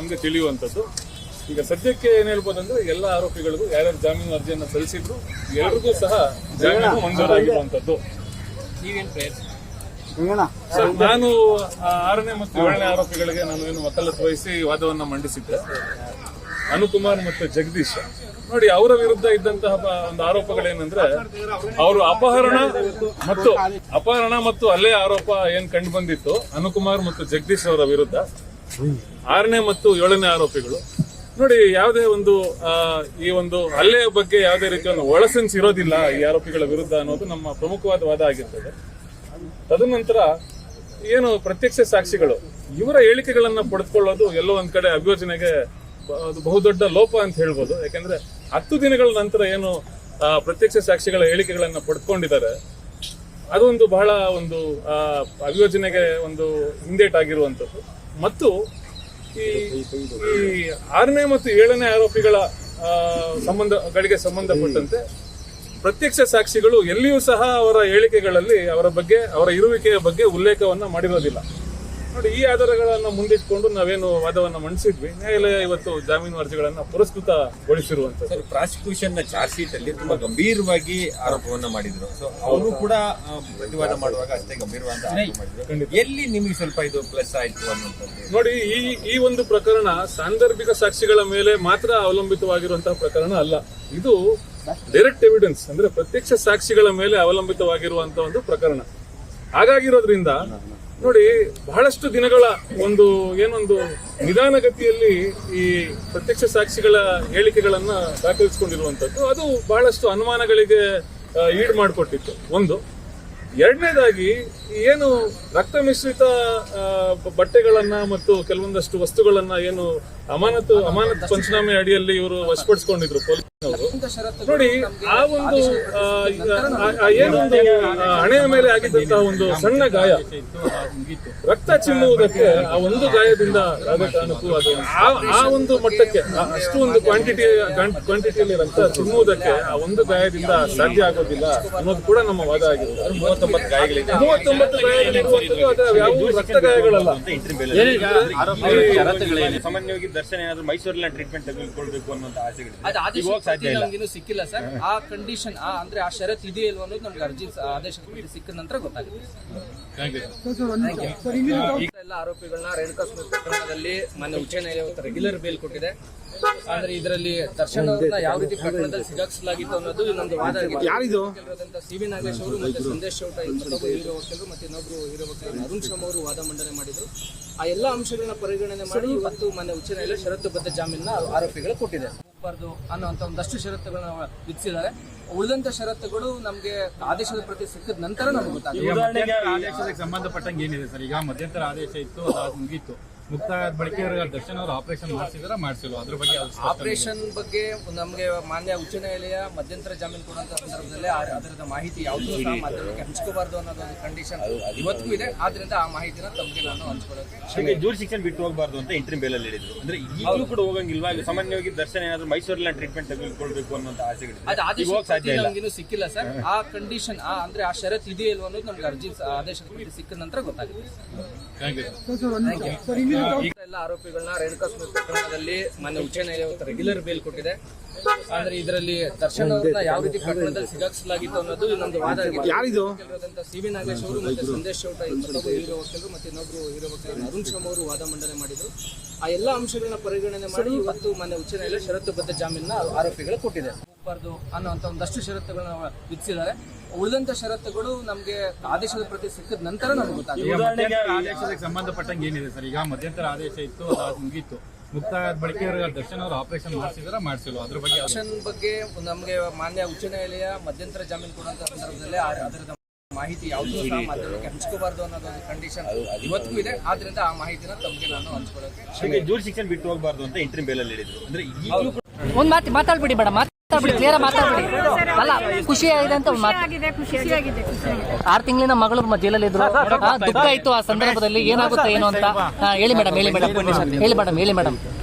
ನಮಗೆ ತಿಳಿಯುವಂಥದ್ದು. ಈಗ ಸದ್ಯಕ್ಕೆ ಏನ್ ಹೇಳ್ಬೋದಂದ್ರೆ ಎಲ್ಲ ಆರೋಪಿಗಳಿಗೂ ಯಾರ್ಯಾರು ಜಾಮೀನು ಅರ್ಜಿಯನ್ನು ಸಲ್ಲಿಸಿದ್ರು ಎಲ್ಲರಿಗೂ ಸಹ ಜಾಮೀನು ಮಂಜೂರಾಗಿರುವಂತದ್ದು. ನಾನು 6ನೇ ಮತ್ತು 7ನೇ ಆರೋಪಿಗಳಿಗೆ ನಾನು ಏನು ವಕಾಲತ್ ವಹಿಸಿ ವಾದವನ್ನ ಮಂಡಿಸಿದ್ದೆ. ಅನುಕುಮಾರ್ ಮತ್ತು ಜಗದೀಶ್ ನೋಡಿ, ಅವರ ವಿರುದ್ಧ ಇದ್ದಂತಹ ಒಂದು ಆರೋಪಗಳೇನಂದ್ರೆ ಅವರು ಅಪಹರಣ ಮತ್ತು ಹಲ್ಲೆ ಆರೋಪ ಏನ್ ಕಂಡು ಬಂದಿತ್ತು ಅನುಕುಮಾರ್ ಮತ್ತು ಜಗದೀಶ್ ಅವರ ವಿರುದ್ಧ. 6ನೇ ಮತ್ತು 7ನೇ ಆರೋಪಿಗಳು ನೋಡಿ, ಯಾವುದೇ ಒಂದು ಈ ಒಂದು ಹಲ್ಲೆಯ ಬಗ್ಗೆ ಯಾವುದೇ ರೀತಿಯ ಒಂದು ಒಳಸೆನ್ಸ್ ಇರೋದಿಲ್ಲ ಈ ಆರೋಪಿಗಳ ವಿರುದ್ಧ ಅನ್ನೋದು ನಮ್ಮ ಪ್ರಮುಖವಾದ ವಾದ ಆಗಿರ್ತದೆ. ತದನಂತರ ಏನು ಪ್ರತ್ಯಕ್ಷ ಸಾಕ್ಷಿಗಳು ಇವರ ಹೇಳಿಕೆಗಳನ್ನ ಪಡೆದುಕೊಳ್ಳೋದು ಎಲ್ಲೋ ಒಂದ್ ಕಡೆ ಅಭಿಯೋಜನೆಗೆ ಬಹುದೊಡ್ಡ ಲೋಪ ಅಂತ ಹೇಳ್ಬೋದು. ಯಾಕಂದ್ರೆ 10 ದಿನಗಳ ನಂತರ ಏನು ಪ್ರತ್ಯಕ್ಷ ಸಾಕ್ಷಿಗಳ ಹೇಳಿಕೆಗಳನ್ನ ಪಡೆದುಕೊಂಡಿದ್ದಾರೆ, ಅದೊಂದು ಬಹಳ ಒಂದು ಅಭಿಯೋಜನೆಗೆ ಒಂದು ಹಿಂದೇಟಾಗಿರುವಂಥದ್ದು. ಮತ್ತು ಈ 6ನೇ ಮತ್ತು 7ನೇ ಆರೋಪಿಗಳ ಸಂಬಂಧಗಳಿಗೆ ಸಂಬಂಧಪಟ್ಟಂತೆ ಪ್ರತ್ಯಕ್ಷ ಸಾಕ್ಷಿಗಳು ಎಲ್ಲಿಯೂ ಸಹ ಅವರ ಹೇಳಿಕೆಗಳಲ್ಲಿ ಅವರ ಬಗ್ಗೆ, ಅವರ ಇರುವಿಕೆಯ ಬಗ್ಗೆ ಉಲ್ಲೇಖವನ್ನ ಮಾಡಿರೋದಿಲ್ಲ. ನೋಡಿ, ಈ ಆಧಾರಗಳನ್ನ ಮುಂದಿಟ್ಕೊಂಡು ನಾವೇನು ವಾದವನ್ನ ಮಂಡಿಸಿದ್ವಿ. ನ್ಯಾಯಾಲಯ ಇವತ್ತು ಜಾಮೀನು ಅರ್ಜಿಗಳನ್ನ ಪುರಸ್ಕೃತಗೊಳಿಸಿರುವಂತದ್ದು. ಪ್ರಾಸಿಕ್ಯೂಷನ್ ನ ಚಾರ್ಜ್ ಶೀಟ್ ಅಲ್ಲಿ ತುಂಬಾ ಗಂಭೀರವಾಗಿ ಆರೋಪವನ್ನ ಮಾಡಿದ್ರು. ಸೊ ಅವರು ಕೂಡ ಪ್ರತಿವಾದ ಮಾಡುವಾಗ ಅಷ್ಟೇ ಗಂಭೀರವಾದ ಆರೋಪ ಮಾಡಿದ್ರು. ಎಲ್ಲಿ ನಿಮಗೆ ಸ್ವಲ್ಪ ಇದು ಪ್ಲಸ್ ಆಯ್ತು ಅನ್ನುವಂಥದ್ದು? ನೋಡಿ, ಈ ಒಂದು ಪ್ರಕರಣ ಸಾಂದರ್ಭಿಕ ಸಾಕ್ಷಿಗಳ ಮೇಲೆ ಮಾತ್ರ ಅವಲಂಬಿತವಾಗಿರುವಂತಹ ಪ್ರಕರಣ ಅಲ್ಲ. ಇದು ಡೈರೆಕ್ಟ್ ಎವಿಡೆನ್ಸ್ ಅಂದ್ರೆ ಪ್ರತ್ಯಕ್ಷ ಸಾಕ್ಷಿಗಳ ಮೇಲೆ ಅವಲಂಬಿತವಾಗಿರುವಂತಹ ಒಂದು ಪ್ರಕರಣ. ಹಾಗಾಗಿರೋದ್ರಿಂದ ನೋಡಿ, ಬಹಳಷ್ಟು ದಿನಗಳ ಏನೊಂದು ನಿಧಾನಗತಿಯಲ್ಲಿ ಈ ಪ್ರತ್ಯಕ್ಷ ಸಾಕ್ಷಿಗಳ ಹೇಳಿಕೆಗಳನ್ನ ದಾಖಲಿಸಿಕೊಂಡಿರುವಂತದ್ದು ಅದು ಬಹಳಷ್ಟು ಅನುಮಾನಗಳಿಗೆ ಈಡು ಮಾಡಿಕೊಟ್ಟಿತ್ತು. ಒಂದು. ಎರಡನೇದಾಗಿ ಏನು ರಕ್ತ ಮಿಶ್ರಿತ ಬಟ್ಟೆಗಳನ್ನ ಮತ್ತು ಕೆಲವೊಂದಷ್ಟು ವಸ್ತುಗಳನ್ನ ಏನು ಅಮಾನತು ಪಂಚನಾಮೆ ಅಡಿಯಲ್ಲಿ ಇವರು ವಶಪಡಿಸಿಕೊಂಡಿದ್ರು ಪೊಲೀಸ್ನವರು. ನೋಡಿ, ಆ ಒಂದು ಏನೊಂದು ಹಣೆಯ ಮೇಲೆ ಆಗಿದ್ದಂತಹ ಒಂದು ಸಣ್ಣ ಗಾಯ, ರಕ್ತ ಚಿಮ್ಮುವುದಕ್ಕೆ ಆ ಒಂದು ಗಾಯದಿಂದ ಯಾವುದೇ ಕಾರಣಕ್ಕೂ ಅದು ಆ ಒಂದು ಮಟ್ಟಕ್ಕೆ ಅಷ್ಟು ಒಂದು ಕ್ವಾಂಟಿಟಿಯಲ್ಲಿ ರಕ್ತ ಚಿಮ್ಮುವುದಕ್ಕೆ ಆ ಒಂದು ಗಾಯದಿಂದ ಸಾಧ್ಯ ಆಗೋದಿಲ್ಲ ಅನ್ನೋದು ಕೂಡ ನಮ್ಮ ವಾದ ಆಗಿದೆ. 39 ಗಾಯಗಳಿದೆ. 39 ಗಾಯಗಳಿರುವಂತದ್ದು ಅದು ಯಾವ ರಕ್ತ ಗಾಯಗಳಲ್ಲ. ಸಾಮಾನ್ಯವಾಗಿ ದರ್ಶನ ಏನಾದ್ರು ಮೈಸೂರಿನ ಟ್ರೀಟ್ಮೆಂಟ್ ತೆಗೆದುಕೊಳ್ಬೇಕು ಅನ್ನುವಂತ ಆಸೆಗಳು ನಮಗೇನು ಸಿಕ್ಕಿಲ್ಲ ಸರ್. ಆ ಕಂಡೀಷನ್ ಅಂದ್ರೆ ಆ ಷರತ್ತು ಇದೆಯಲ್ವ ಅನ್ನೋದು ನಮ್ಗೆ ಅರ್ಜಿ ಆದೇಶ ಸಿಕ್ಕಿದ ನಂತರ ಗೊತ್ತಾಗುತ್ತೆ. ಎಲ್ಲ ಆರೋಪಿಗಳನ್ನ ರೇಣುಕಾ ಸ್ವಾಮಿ ಪ್ರಕರಣದಲ್ಲಿ ಮೊನ್ನೆ ಉಚ್ಚ ನ್ಯಾಯಾಲಯ ರೆಗ್ಯುಲರ್ ಬೇಲ್ ಕೊಟ್ಟಿದೆ. ಅಂದ್ರೆ ಇದರಲ್ಲಿ ದರ್ಶನ್ ಅವರನ್ನ ಯಾವ ರೀತಿ ಪ್ರಕರಣದಲ್ಲಿ ಸಿಗಾಕ್ಸಲಾಗಿತ್ತು ಅನ್ನೋದು ನಮ್ದು ವಾದ ಆಗಿದೆ. ಸಿ ವಿ ನಾಗೇಶ್ ಅವರು ಮತ್ತೆ ಸಂದೇಶ್ ಚೌಟ ಮತ್ತೊಬ್ಬರು ಹೀರೋ ವಕೀಲರು ಮತ್ತೆ ಇನ್ನೊಬ್ರು ಹೀರೋ ವಕೀಲರು ಅರುಣ್ ಶರ್ಮ ಅವರು ವಾದ ಮಂಡನೆ ಮಾಡಿದ್ರು. ಆ ಎಲ್ಲಾ ಅಂಶಗಳನ್ನ ಪರಿಗಣನೆ ಮಾಡಿ ಇವತ್ತು ಮೊನ್ನೆ ಉಚ್ಚ ನ್ಯಾಯಾಲಯ ಷರತ್ತುಬದ್ಧ ಜಾಮೀನ ಆರೋಪಿಗಳು ಕೊಟ್ಟಿದೆ. ಹೋಗಬಾರ್ದು ಅನ್ನುವಂತ ಒಂದಷ್ಟು ಷರತ್ತುಗಳನ್ನ ವಿಧಿಸಿದ್ದಾರೆ. ಉಳಿದಂತ ಷರತ್ತುಗಳು ನಮಗೆ ಆದೇಶದ ಪ್ರತಿ ಸಿಕ್ಕಿದ ನಂತರ ನಮ್ಗೆ ಗೊತ್ತಾಗುತ್ತೆ. ಆದೇಶಕ್ಕೆ ಸಂಬಂಧಪಟ್ಟಂಗೆ ಏನಿದೆ ಸರ್? ಈಗ ಮಧ್ಯಂತರ ಆದೇಶ ಇತ್ತು, ಅದು ಮುಗೀತು. ಮುಕ್ತಾಯ ಬಳಿಕ ದರ್ಶನ್ ಅವರು ಆಪರೇಷನ್ ಮಾಡಿಸಿದ್ರೆ ಮಾಡಿಸಿಲ್ಲ, ಅದ್ರ ಬಗ್ಗೆ ಆಪರೇಷನ್ ಬಗ್ಗೆ ನಮಗೆ ಮಾನ್ಯ ಉಚ್ಚ ನ್ಯಾಯಾಲಯ ಮಧ್ಯಂತರ ಜಾಮೀನು ಕೊಡುವಂತ ಸಂದರ್ಭದಲ್ಲಿ ಅದರದ ಮಾಹಿತಿ ಯಾವುದೂ ಸಹ ಮಾಧ್ಯಮಕ್ಕೆ ಹಂಚ್ಕೋಬಾರ್ದು ಅನ್ನೋದು ಒಂದು ಕಂಡೀಷನ್ ಇವತ್ತಿಗೂ ಇದೆ. ಆದ್ರಿಂದ ಆ ಮಾಹಿತಿನ ತಮಗೆ ನಾನು ಹಂಚ್ಕೊಳ್ಳೋಕೆ ಜೂರ್ ಶಿಕ್ಷಣ ಬಿಟ್ಟು ಹೋಗಬಾರ್ದು ಅಂತ ಇಂಟ್ರಿಮ್ ಬೇಲ್ ಅಲ್ಲಿ ಹೇಳಿದ್ರು. ಅಂದ್ರೆ ಈಗಲೂ ಕೂಡ ಹೋಗಂಗಿಲ್ವಾ? ಸಾಮಾನ್ಯವಾಗಿ ದರ್ಶನ ಏನಾದ್ರು ಮೈಸೂರಿನ ಟ್ರೀಟ್ಮೆಂಟ್ ತೆಗೆದುಕೊಳ್ಬೇಕು ಅನ್ನೋಂತ ಆಸೆಗಳು ಅದು ಆದೇಶ ನಮಗೇನು ಸಿಕ್ಕಿಲ್ಲ ಸರ್. ಆ ಕಂಡೀಷನ್ ಅಂದ್ರೆ ಆ ಷರತ್ತು ಇದೆಯಲ್ವ ಅನ್ನೋದು ನಮ್ಗೆ ಅರ್ಜಿ ಆದೇಶದ ಪ್ರತಿ ಸಿಕ್ಕಿದ ನಂತರ ಗೊತ್ತಾಗುತ್ತೆ. ಎಲ್ಲ ಆರೋಪಿಗಳನ್ನ ರೇಣುಕಾ ಸ್ವಾಮಿ ಪ್ರಕರಣದಲ್ಲಿ ಮೊನ್ನೆ ಉಚ್ಚ ನ್ಯಾಯಾಲಯ ರೆಗ್ಯುಲರ್ ಬೇಲ್ ಕೊಟ್ಟಿದೆ. ಅಂದ್ರೆ ಇದರಲ್ಲಿ ದರ್ಶನ್ ಅವರನ್ನ ಯಾವ ರೀತಿ ಪ್ರಕರಣದಲ್ಲಿ ಸಿಗಾಕ್ಸಲಾಗಿತ್ತು ಅನ್ನೋದು ನಮ್ದು ವಾದ ಆಗಿದೆ. ಸಿ ವಿ ನಾಗೇಶ್ ಅವರು ಮತ್ತೆ ಸಂದೇಶ್ ಚೌಟ ಮತ್ತೊಬ್ಬರು ಹೀರೋ ವಕೀಲರು ಮತ್ತೆ ಇನ್ನೊಬ್ರು ಹೀರೋ ವಕೀಲರು ಅರುಣ್ ಶರ್ಮ ಅವರು ವಾದ ಮಂಡನೆ ಮಾಡಿದ್ರು. ಆ ಎಲ್ಲಾ ಅಂಶಗಳನ್ನ ಪರಿಗಣನೆ ಮಾಡಿ ಇವತ್ತು ಮೊನ್ನೆ ಉಚ್ಚ ನ್ಯಾಯಾಲಯ ಷರತ್ತುಬದ್ಧ ಜಾಮೀನ ಆರೋಪಿಗಳು ಕೊಟ್ಟಿದೆ. ಹೋಗಬಾರ್ದು ಅನ್ನುವಂತ ಒಂದಷ್ಟು ಷರತ್ತುಗಳನ್ನ ವಿಧಿಸಿದ್ದಾರೆ. ಉಳಿದಂತ ಷರತ್ತುಗಳು ನಮಗೆ ಆದೇಶದ ಪ್ರತಿ ಸಿಕ್ಕಿದ ನಂತರ ನಮ್ಗೆ ಗೊತ್ತಾಗುತ್ತೆ. ಆದೇಶಕ್ಕೆ ಸಂಬಂಧಪಟ್ಟಂಗೆ ಏನಿದೆ ಸರ್? ಈಗ ಮಧ್ಯಂತರ ಆದೇಶ ಇತ್ತು, ಅದು ಮುಗೀತು. ಮುಕ್ತಾಯ ಬಳಿಕ ದರ್ಶನ್ ಅವರು ಆಪರೇಷನ್ ಮಾಡಿಸಿದ್ರೆ ಮಾಡಿಸಿಲ್ಲ, ಅದ್ರ ಬಗ್ಗೆ ಆಪರೇಷನ್ ಬಗ್ಗೆ ನಮಗೆ ಮಾನ್ಯ ಉಚ್ಚ ನ್ಯಾಯಾಲಯ ಮಧ್ಯಂತರ ಜಾಮೀನು ಕೊಡುವಂತ ಸಂದರ್ಭದಲ್ಲಿ ಅದರದ ಮಾಹಿತಿ ಯಾವುದೂ ಸಹ ಮಾಧ್ಯಮಕ್ಕೆ ಹಂಚ್ಕೋಬಾರ್ದು ಅನ್ನೋದು ಒಂದು ಕಂಡೀಷನ್ ಇವತ್ತಿಗೂ ಇದೆ. ಆದ್ರಿಂದ ಆ ಮಾಹಿತಿನ ತಮಗೆ ನಾನು ಹಂಚ್ಕೊಳ್ಳೋಕೆ ಜೂರ್ ಶಿಕ್ಷಣ ಬಿಟ್ಟು ಹೋಗಬಾರ್ದು ಅಂತ ಇಂಟ್ರಿಮ್ ಬೇಲ್ ಅಲ್ಲಿ ಹೇಳಿದ್ರು. ಅಂದ್ರೆ ಈಗಲೂ ಒಂದ್ ಮಾತಾಡ್ಬಿಡಿ ಮೇಡಮ್, ಮಾತಾಡ್ಬಿಡಿ, ಕ್ಲಿಯರ್ ಮಾತಾಡ್ಬಿಡಿ. ಅಲ್ಲ, ಖುಷಿ ಆಗಿದೆ ಅಂತ 6 ತಿಂಗಳಿನ ಮಗಳು ಜೈಲಲ್ಲಿ ಇದ್ರು, ದುಃಖ ಇತ್ತು. ಆ ಸಂದರ್ಭದಲ್ಲಿ ಏನಾಗುತ್ತೆ ಏನು ಅಂತ ಹೇಳಿ ಮೇಡಮ್, ಹೇಳಿ ಮೇಡಮ್.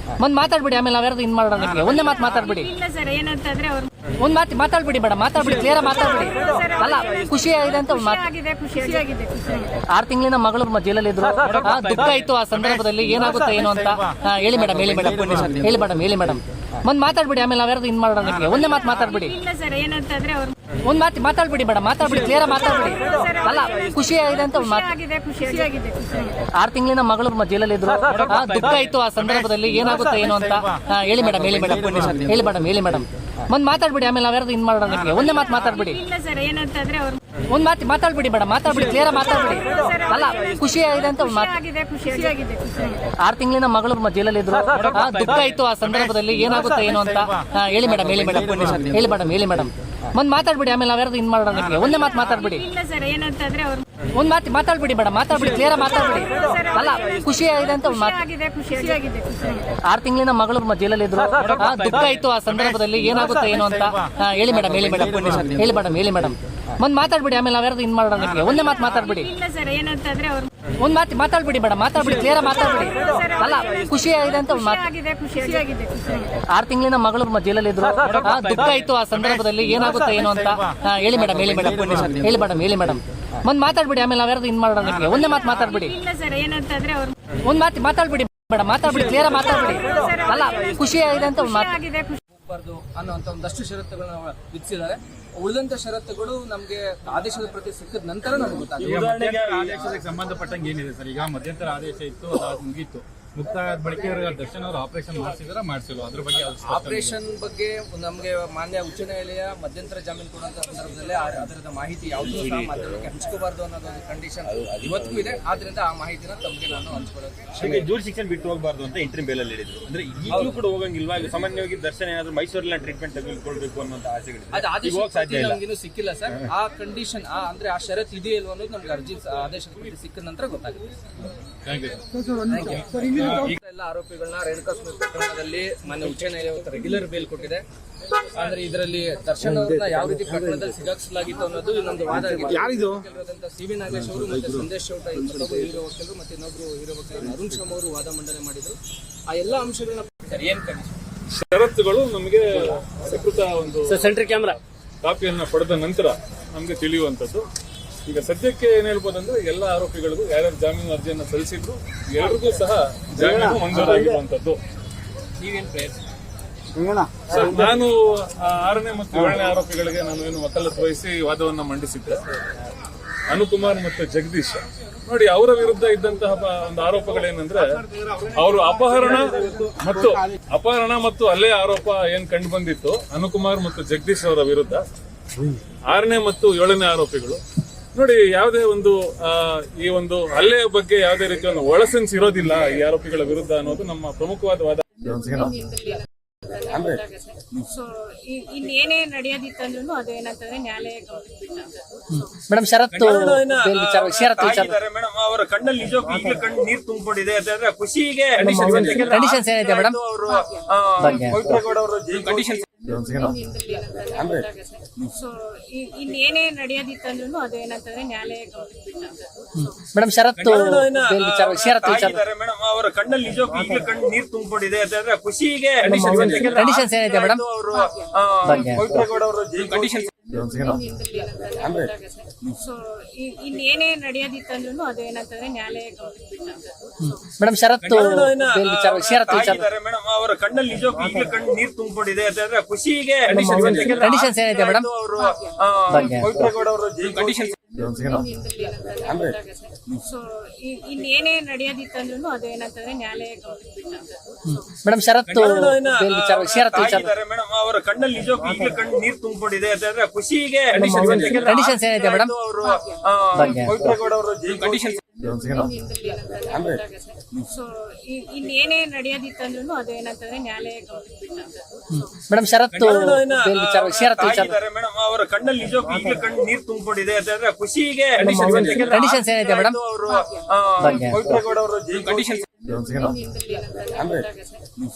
ಒಂದ್ ಮಾತಾಡ್ಬಿಡಿ, ಆಮೇಲೆ ನಾವ್ಯಾರು ಇನ್ ಮಾಡೋಣ. ನಿಮಗೆ ಒಂದೇ ಮಾತು ಮಾತಾಡ್ಬಿಡಿ. ಇಲ್ಲ ಸರ್, ಏನಂತಂದ್ರೆ ಅವ್ರು ಒಂದ್ ಮಾತು ಮಾತಾಡ್ಬಿಡಿ ಬೇಡ, ಮಾತಾಡ್ಬಿಡಿ, ಕ್ಲಿಯರ್ ಮಾತಾಡ್ಬಿಡಿ. ಅಲ್ಲ, ಖುಷಿ ಆಗಿದೆ ಅಂತ ಒಂದ್ ಮಾತು. ಖುಷಿಯಾಗಿದೆ 6 ತಿಂಗಳಿನ ಮಗಳು ಜೈಲಲ್ಲಿ ಇದ್ರು. ದುಃಖ ಇತ್ತು ಆ ಸಂದರ್ಭದಲ್ಲಿ, ಏನಾಗುತ್ತೆ ಏನು ಅಂತ. ಹೇಳಿ ಮೇಡಮ್, ಹೇಳಿ ಮೇಡಮ್, ಹೇಳಿ ಮೇಡಮ್, ಹೇಳಿ ಮೇಡಮ್. ಒಂದ್ ಮಾತಾಡ್ಬಿಡಿ, ಆಮೇಲೆ ನಾವ್ಯಾರು ಇನ್ ಮಾಡೋಣ ನಿಮಗೆ. ಒಂದೇ ಮಾತು ಮಾತಾಡ್ಬಿಡಿ. ಇಲ್ಲ ಸರ್, ಏನಂತಂದ್ರೆ ಅವ್ರು ಒಂದ್ ಮಾತು ಮಾತಾಡ್ಬಿಡಿ ಬೇಡ, ಮಾತಾಡ್ಬಿಡಿ, ಕ್ಲಿಯರ್ ಮಾತಾಡ್ಬಿಡಿ. ಅಲ್ಲ, ಖುಷಿ ಆಗಿದೆ ಅಂತ ಒಂದ್ ಮಾತು. ಖುಷಿಯಾಗಿದೆ 6 ತಿಂಗಳಿನ ಮಗಳು ಜೈಲಲ್ಲಿ ಇದ್ರು. ದುಃಖ ಇತ್ತು ಆ ಸಂದರ್ಭದಲ್ಲಿ, ಏನಾಗುತ್ತೆ ಏನು ಅಂತ. ಹೇಳಿ ಮೇಡಮ್, ಹೇಳಿ ಮೇಡಮ್, ಹೇಳಿ ಮೇಡಮ್, ಹೇಳಿ ಮೇಡಮ್. ಒಂದ್ ಮಾತಾಡ್ಬಿಡಿ, ಆಮೇಲೆ ನಾವ್ಯಾರು ಇನ್ ಮಾಡೋಣ ನಿಮಗೆ. ಒಂದೇ ಮಾತು ಮಾತಾಡ್ಬಿಡಿ. ಇಲ್ಲ ಸರ್, ಏನಂತಂದ್ರೆ ಅವ್ರು ಒಂದ್ ಮಾತು ಮಾತಾಡ್ಬಿಡಿ ಬೇಡ, ಮಾತಾಡ್ಬಿಡಿ, ಕ್ಲಿಯರ್ ಮಾತಾಡ್ಬಿಡಿ. ಅಲ್ಲ, ಖುಷಿ ಆಗಿದೆ ಅಂತ ಒಂದ್ ಮಾತು. ಖುಷಿಯಾಗಿದೆ 6 ತಿಂಗಳಿನ ಮಗಳು ಜೈಲಲ್ಲಿ ಇದ್ರು. ದುಃಖ ಇತ್ತು ಆ ಸಂದರ್ಭದಲ್ಲಿ, ಏನಾಗುತ್ತೆ ಏನು ಅಂತ. ಹೇಳಿ ಮೇಡಮ್, ಹೇಳಿ ಮೇಡಮ್, ಹೇಳಿ ಮೇಡಮ್, ಹೇಳಿ ಮೇಡಮ್. ಒಂದ್ ಮಾತಾಡ್ಬಿಡಿ, ಆಮೇಲೆ ನಾವ್ಯಾರು ಇನ್ ಮಾಡೋಣ ನಿಮಗೆ. ಒಂದೇ ಮಾತು ಮಾತಾಡ್ಬಿಡಿ. ಇಲ್ಲ ಸರ್, ಏನಂತಂದ್ರೆ ಅವ್ರು ಒಂದ್ ಮಾತು ಮಾತಾಡ್ಬಿಡಿ ಬೇಡ, ಮಾತಾಡ್ಬಿಡಿ, ಕ್ಲಿಯರ್ ಮಾತಾಡ್ಬಿಡಿ. ಅಲ್ಲ, ಖುಷಿ ಆಗಿದೆ ಅಂತ ಒಂದ್ ಮಾತು. ಖುಷಿಯಾಗಿದೆ 6 ತಿಂಗಳಿನ ಮಗಳು ಜೈಲಲ್ಲಿ ಇದ್ರು. ದುಃಖ ಇತ್ತು ಆ ಸಂದರ್ಭದಲ್ಲಿ, ಏನಾಗುತ್ತೆ ಏನು ಅಂತ. ಹೇಳಿ ಮೇಡಮ್, ಹೇಳಿ ಮೇಡಮ್, ಹೇಳಿ ಮೇಡಮ್, ಹೇಳಿ ಮೇಡಮ್. ಒಂದ್ ಮಾತಾಡ್ಬಿಡಿ, ಆಮೇಲೆ ನಾವ್ಯಾರು ಇನ್ ಮಾಡೋಣ ನಿಮಗೆ. ಒಂದೇ ಮಾತು ಮಾತಾಡ್ಬಿಡಿ. ಇಲ್ಲ ಸರ್, ಏನಂತಂದ್ರೆ ಅವ್ರು ಒಂದ್ ಮಾತು ಮಾತಾಡ್ಬಿಡಿ ಬೇಡ, ಮಾತಾಡ್ಬಿಡಿ, ಕ್ಲಿಯರ್ ಮಾತಾಡ್ಬಿಡಿ. ಅಲ್ಲ, ಖುಷಿ ಆಗಿದೆ ಅಂತ ಒಂದ್ ಮಾತು. ಖುಷಿಯಾಗಿದೆ 6 ತಿಂಗಳಿನ ಮಗಳು ಜೈಲಲ್ಲಿ ಇದ್ರು. ದುಃಖ ಇತ್ತು ಆ ಸಂದರ್ಭದಲ್ಲಿ, ಏನಾಗುತ್ತೆ ಏನು ಅಂತ. ಹೇಳಿ ಮೇಡಮ್, ಹೇಳಿ ಮೇಡಮ್, ಹೇಳಿ ಮೇಡಮ್, ಹೇಳಿ ಮೇಡಮ್. ಒಂದ್ ಮಾತಾಡ್ಬಿಡಿ, ಆಮೇಲೆ ನಾವ್ಯಾರು ಇನ್ ಮಾಡೋಣ ನಿಮಗೆ. ಒಂದೇ ಮಾತು ಮಾತಾಡ್ಬಿಡಿ. ಇಲ್ಲ ಸರ್, ಏನಂತಂದ್ರೆ ಅವ್ರು ಒಂದ್ ಮಾತು ಮಾತಾಡ್ಬಿಡಿ ಬೇಡ, ಮಾತಾಡ್ಬಿಡಿ, ಕ್ಲಿಯರ್ ಮಾತಾಡ್ಬಿಡಿ. ಅಲ್ಲ, ಖುಷಿ ಆಗಿದೆ ಅಂತ ಒಂದ್ ಮಾತು. ಬಾರ್ದು ಅನ್ನುವಂತ ಒಂದಷ್ಟು ಷರತ್ತುಗಳನ್ನ ವಿಧಿಸಿದ್ದಾರೆ. ಉಳಿದಂತ ಷರತ್ತುಗಳು ನಮಗೆ ಆದೇಶದ ಪ್ರತಿ ಸಿಕ್ಕಿದ ನಂತರ ನಮ್ಗೆ ಗೊತ್ತಾಗುತ್ತೆ. ಮಧ್ಯಂತರ ಆದೇಶಕ್ಕೆ ಸಂಬಂಧಪಟ್ಟಂಗೆ ಏನಿದೆ ಸರ್? ಈಗ ಮಧ್ಯಂತರ ಆದೇಶ ಇತ್ತು, ಅದು ಮುಗೀತು. ಮುಕ್ತಾಯ ಬಳಿಕ ದರ್ಶನ್ ಅವರು ಆಪರೇಷನ್ ಮಾಡಿಸಿದ್ರ ಮಾಡಿಸಿಲ್ಲ, ಅದ್ರ ಬಗ್ಗೆ ಆಪರೇಷನ್ ಬಗ್ಗೆ ನಮಗೆ ಮಾನ್ಯ ಉಚ್ಚ ನ್ಯಾಯಾಲಯ ಮಧ್ಯಂತರ ಜಾಮೀನು ಕೊಡುವಂತ ಸಂದರ್ಭದಲ್ಲಿ ಅದರದ ಮಾಹಿತಿ ಯಾವುದೂ ಸಹ ಮಾಧ್ಯಮಕ್ಕೆ ಹಂಚ್ಕೋಬಾರ್ದು ಅನ್ನೋದು ಒಂದು ಕಂಡೀಷನ್ ಇವತ್ತಿಗೂ ಇದೆ. ಆದ್ರಿಂದ ಆ ಮಾಹಿತಿನ ತಮಗೆ ನಾನು ಹಂಚ್ಕೊಳ್ಳೋಕೆ ಜೂರ್ ಶಿಕ್ಷಣ ಬಿಟ್ಟು ಹೋಗಬಾರ್ದು ಅಂತ ಇಂಟರ್ವ್ಯೂ ಬೇಲಲ್ಲಿ ಹೇಳಿದ್ರು. ಅಂದ್ರೆ ಈಗಲೂ ಕೂಡ ಹೋಗಂಗಿಲ್ವಾ? ಇಲ್ಲಿ ಸಾಮಾನ್ಯವಾಗಿ ದರ್ಶನ ಏನಾದ್ರು ಮೈಸೂರಲ್ಲಿ ಟ್ರೀಟ್ಮೆಂಟ್ ತೆಗೆದುಕೊಳ್ಬೇಕು ಅನ್ನೋ ಆಸೆಗಳಿದೆ. ಅದು ಆದೇಶ ನಮಗಿನ್ನೂ ಸಿಕ್ಕಿಲ್ಲ ಸರ್. ಆ ಕಂಡೀಷನ್ ಅಂದ್ರೆ ಆ ಷರತ್ತು ಇದೆಯಲ್ವ ಅನ್ನೋದು ನಮ್ಗೆ ಅರ್ಜಿ ಆದೇಶದ ಪ್ರತಿ ಸಿಕ್ಕಿದ ನಂತರ ಗೊತ್ತಾಗುತ್ತೆ. ಎಲ್ಲ ಆರೋಪಿಗಳನ್ನ ರೇಣುಕಾ ಸ್ವಾಮಿ ಪ್ರಕರಣದಲ್ಲಿ ಮಾನ್ಯ ಉಚ್ಚ ನ್ಯಾಯಾಲಯ ರೆಗ್ಯುಲರ್ ಬೇಲ್ ಕೊಟ್ಟಿದೆ. ಅಂದ್ರೆ ಇದರಲ್ಲಿ ದರ್ಶನ್ ಅವ್ರನ್ನ ಯಾವ ರೀತಿ ಪ್ರಕರಣದಲ್ಲಿ ಸಿಗಾಕ್ಸಲಾಗಿತ್ತು ಅನ್ನೋದು ಇನ್ನೊಂದು ವಾದ ಆಗಿದೆ. ಯಾರಿದು ಸಿ.ವಿ. ನಾಗೇಶ್ ಅವರು ಮತ್ತೆ ಸಂದೇಶ್ ಚೌಟ ಮತ್ತೊಬ್ಬರು ಹೀರೋ ವಕೀಲರು ಮತ್ತೆ ಇನ್ನೊಬ್ರು ಹೀರೋ ವಕೀಲರು ಅರುಣ್ ಶರ್ಮಾ ಅವರು ವಾದ ಮಂಡನೆ ಮಾಡಿದ್ರು. ಆ ಎಲ್ಲ ಅಂಶಗಳನ್ನ ಏನ್ ಷರತ್ತುಗಳು ನಮಗೆ ಅಧಿಕೃತ ಒಂದು ಸೆಂಟ್ರಿ ಕ್ಯಾಮ್ರಾ ಕಾಪಿಯನ್ನ ಪಡೆದ ನಂತರ ನಮಗೆ ತಿಳಿಯುವಂತದ್ದು. ಈಗ ಸದ್ಯಕ್ಕೆ ಏನ್ ಹೇಳ್ಬೋದಂದ್ರೆ ಎಲ್ಲ ಆರೋಪಿಗಳಿಗೂ ಯಾರ್ಯಾರು ಜಾಮೀನು ಅರ್ಜಿಯನ್ನು ಸಲ್ಲಿಸಿದ್ರು ಎಲ್ಲರಿಗೂ ಸಹ ಜಾಮೀನು ಮಂಜೂರಾಗಿರುವಂತದ್ದು. ನೀವೇನ್ ಪ್ರಯತ್ನ ಸರ್, ನಾನು 6ನೇ ಮತ್ತು 7ನೇ ಆರೋಪಿಗಳಿಗೆ ನಾನು ಏನು ವಕಾಲತ್ ವಹಿಸಿ ವಾದವನ್ನ ಮಂಡಿಸಿದ್ದೆ. ಅನುಕುಮಾರ್ ಮತ್ತು ಜಗದೀಶ್ ನೋಡಿ, ಅವರ ವಿರುದ್ಧ ಇದ್ದಂತಹ ಒಂದು ಆರೋಪಗಳೇನಂದ್ರೆ ಅವರು ಅಪಹರಣ ಮತ್ತು ಹಲ್ಲೆ ಆರೋಪ ಏನ್ ಕಂಡು ಬಂದಿತ್ತು ಅನುಕುಮಾರ್ ಮತ್ತು ಜಗದೀಶ್ ಅವರ ವಿರುದ್ಧ. 6ನೇ ಮತ್ತು 7ನೇ ಆರೋಪಿಗಳು ನೋಡಿ, ಯಾವುದೇ ಒಂದು ಈ ಒಂದು ಹಲ್ಲೆಯ ಬಗ್ಗೆ ಯಾವುದೇ ರೀತಿಯ ಒಂದು ಒಳಸೆನ್ಸ್ ಇರೋದಿಲ್ಲ ಈ ಆರೋಪಿಗಳ ವಿರುದ್ಧ ಅನ್ನೋದು ನಮ್ಮ ಪ್ರಮುಖವಾದ ವಾದ. ಸೊ ಇನ್ನೇನೇ ನಡೆಯೋದಿತ್ತಂದ್ರೂ ಅದು ಏನಂತಂದ್ರೆ ನ್ಯಾಯಾಲಯ ಮೇಡಮ್, ಷರತ್ತು ಮೇಡಮ್ ಅವರ ಕಣ್ಣಲ್ಲಿ ನಿಜಕ್ಕೂ ಈಗಲೇ ಕಣ್ಣು ನೀರು ತುಂಬಿಕೊಂಡಿದೆ ಅಂತಂದ್ರೆ ಖುಷಿಗೆ ಕಂಡೀಷನ್ಸ್ ಏನಿದೆ ಮೇಡಮ್? ಪವಿತ್ರಗೌಡ ಅವರು ಕಂಡೀಷನ್ ಸೊ ಇನ್ನೇನೇ ನಡೆಯೋದಿತ್ತಂದ್ರೂ ಅದು ಏನಂತಂದ್ರೆ ನ್ಯಾಯಾಲಯ ಮೇಡಮ್, ಷರತ್ತು ಮೇಡಮ್ ಅವರ ಕಣ್ಣಲ್ಲಿ ನಿಜಕ್ಕೂ ಈಗಲೇ ಕಣ್ಣು ನೀರು ತುಂಬಿಕೊಂಡಿದೆ ಅಂತಂದ್ರೆ ಖುಷಿಗೆ ಕಂಡೀಷನ್ಸ್ ಏನಿದೆ ಮೇಡಮ್? ಪವಿತ್ರಗೌಡ ಅವರು ಕಂಡೀಷನ್ ಸೊ ಇನ್ನೇನೇ ನಡೆಯೋದಿತ್ತಂದ್ರೂ ಅದು ಏನಂತಂದ್ರೆ ನ್ಯಾಯಾಲಯ ಮೇಡಮ್, ಷರತ್ತು ಮೇಡಮ್ ಅವರ ಕಣ್ಣಲ್ಲಿ ನಿಜಕ್ಕೂ ಈಗಲೇ ಕಣ್ಣು ನೀರು ತುಂಬಿಕೊಂಡಿದೆ ಅಂತಂದ್ರೆ ಖುಷಿಗೆ ಕಂಡೀಷನ್ಸ್ ಏನಿದೆ ಮೇಡಮ್? ಪವಿತ್ರಗೌಡ ಅವರು ಕಂಡೀಷನ್ ಸೊ ಇನ್ನೇನೇ ನಡೆಯೋದಿತ್ತಂದ್ರೂ ಅದು ಏನಂತಂದ್ರೆ ನ್ಯಾಯಾಲಯ ಮೇಡಮ್, ಷರತ್ತು ಮೇಡಮ್ ಅವರ ಕಣ್ಣಲ್ಲಿ ನಿಜಕ್ಕೂ ಈಗಲೇ ಕಣ್ಣು ನೀರು ತುಂಬಿಕೊಂಡಿದೆ ಅಂತಂದ್ರೆ ಖುಷಿಗೆ ಕಂಡೀಷನ್ಸ್ ಏನಿದೆ ಮೇಡಮ್? ಪವಿತ್ರಗೌಡ ಅವರು ಕಂಡೀಷನ್ ಸೊ ಇನ್ನೇನೇ ನಡೆಯೋದಿತ್ತಂದ್ರೂ ಅದು ಏನಂತಂದ್ರೆ ನ್ಯಾಯಾಲಯ ಮೇಡಮ್, ಷರತ್ತು ಮೇಡಮ್ ಅವರ ಕಣ್ಣಲ್ಲಿ ನಿಜಕ್ಕೂ ಈಗಲೇ ಕಣ್ಣು ನೀರು ತುಂಬಿಕೊಂಡಿದೆ ಅಂತಂದ್ರೆ ಖುಷಿಗೆ ಕಂಡೀಷನ್ಸ್ ಏನಿದೆ ಮೇಡಮ್? ಪವಿತ್ರಗೌಡ ಅವರು ಕಂಡೀಷನ್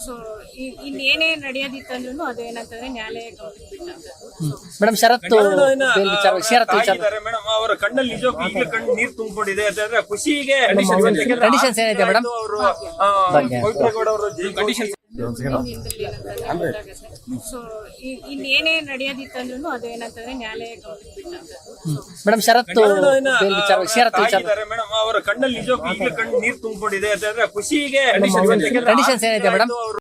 ಸೊ ಇನ್ನೇನೇ ನಡೆಯೋದಿತ್ತಂದ್ರೂ ಅದು ಏನಂತಂದ್ರೆ ನ್ಯಾಯಾಲಯ ಮೇಡಮ್, ಷರತ್ತು ಮೇಡಮ್ ಅವರ ಕಣ್ಣಲ್ಲಿ ನಿಜಕ್ಕೂ ಈಗಲೇ ಕಣ್ಣು ನೀರು ತುಂಬಿಕೊಂಡಿದೆ ಅಂತಂದ್ರೆ ಖುಷಿಗೆ ಕಂಡೀಷನ್ಸ್ ಏನಿದೆ ಮೇಡಮ್? ಪವಿತ್ರಗೌಡ ಅವರು ಸೊ ಇನ್ನೇನೇ ನಡೆಯೋದಿತ್ತಂದ್ರೂ ಅದು ಏನಂತಂದ್ರೆ ನ್ಯಾಯಾಲಯ ಗಮನಕ್ಕೆ ಬಿಟ್ಟಂತ. ಮೇಡಮ್ ಷರತ್ತು ಬೇಲ್ ವಿಚಾರ ಷರತ್ತು ವಿಚಾರ ಮೇಡಮ್ ಅವರ ಕಣ್ಣಲ್ಲಿ ನಿಜಕ್ಕೂ ಈಗಲೂ ಕಣ್ಣು ನೀರು ತುಂಬಿಕೊಂಡಿದೆ ಅಂತಂದ್ರೆ ಖುಷಿಗೆ ಕಂಡೀಷನ್ಸ್ ಏನಿದೆ ಮೇಡಮ್?